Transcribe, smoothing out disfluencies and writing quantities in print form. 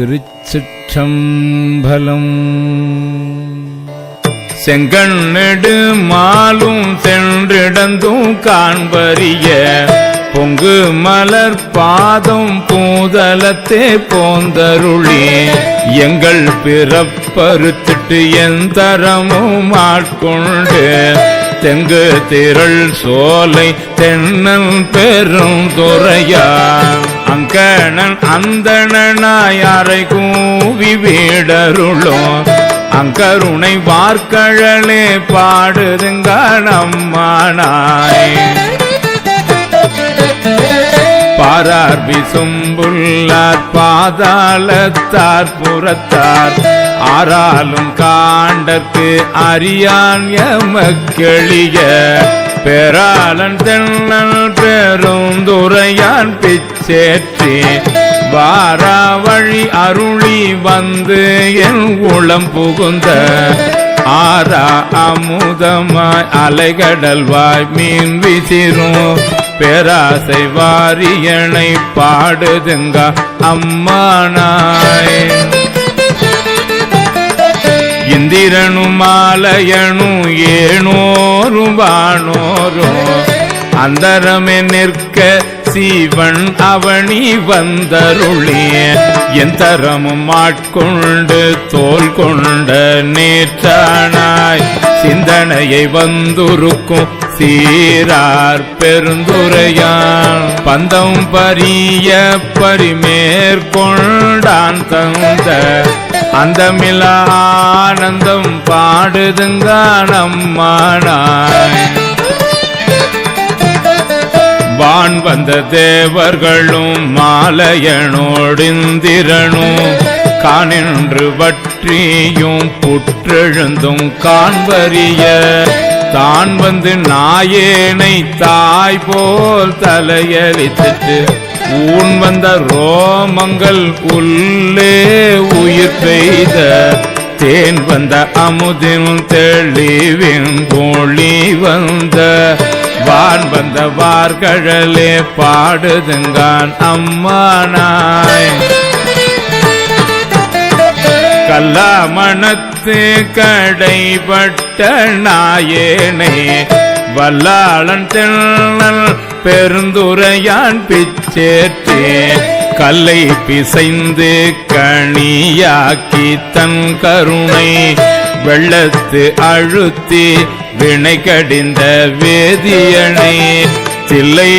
திருச்சிற்றம்பலம். செங்கண்ணெடு மாலும் சென்றிடந்தும் காண்பறிய பொங்கு மலர் பாதம் பூதலத்தே போந்தருளே எங்கள் பிறப்பறுத்திட்டு எந்தரமும் ஆட்கொண்டு தெங்கு திரள் சோலை தென்னன் பெரும் துறையா அங்கணன் அந்தணனாய் அறை கூவி வீடருளும் அங்கருணை வார்கழலே பாடுதுங்கம்மானாய் பாரார் விசும்புள்ளார் பாதாளத்தார் புறத்தார் ஆறாலும் காண்டற்கு அறியான் எமக்கெளிய பெறாளன் தென்னல் பெருந்துரையான் பிச்சேற்றி வாரா வழி அருளி வந்து என் உளம் புகுந்த ஆரா அமுதமாய் அலைகடல்வாய் மீன் விசிறும் பேராசை வாரியனை பாடுதுங்க அம்மானாய் இந்திரனும் மாலையனும் ஏனோரும் வானோரும் அந்தரமே நிற்க சீவன் அவனி வந்தருளிய எந்தரமும் ஆட்கொண்டு தோல் கொண்ட நேற்றானாய் சிந்தனையை வந்துருக்கும் சீரார் பெருந்துரையான் பந்தம் பரிய பரிமேற்கொண்டான் தந்த அந்தமில ஆனந்தம் பாடுதுங்கம்மானாய் வான் வந்த தேவர்களும் மாலையனோடிந்திரனும் காணின்று வற்றியும் புற்றெழுந்தும் காண்பறிய தான் வந்து நாயேனை தாய் போல் தலையளித்துட்டு ஊன் வந்த ரோமங்கள் உள்ளே உயிர் பெய்த தேன் வந்த அமுதின் தெளிவின் பொழி வந்த வான் வந்த வார்கழலே பாடுதுங்கான் அம்மானாய் கல்லாமணத்து கடைபட்ட நாயேனை வல்லாளன் தென்னல் பெருந்துரையான் பிச்சேற்றே கல்லை பிசைந்து கணியாக்கி தன் கருணை வெள்ளத்து அழுத்தி வினை கடிந்த வேதியனை தில்லை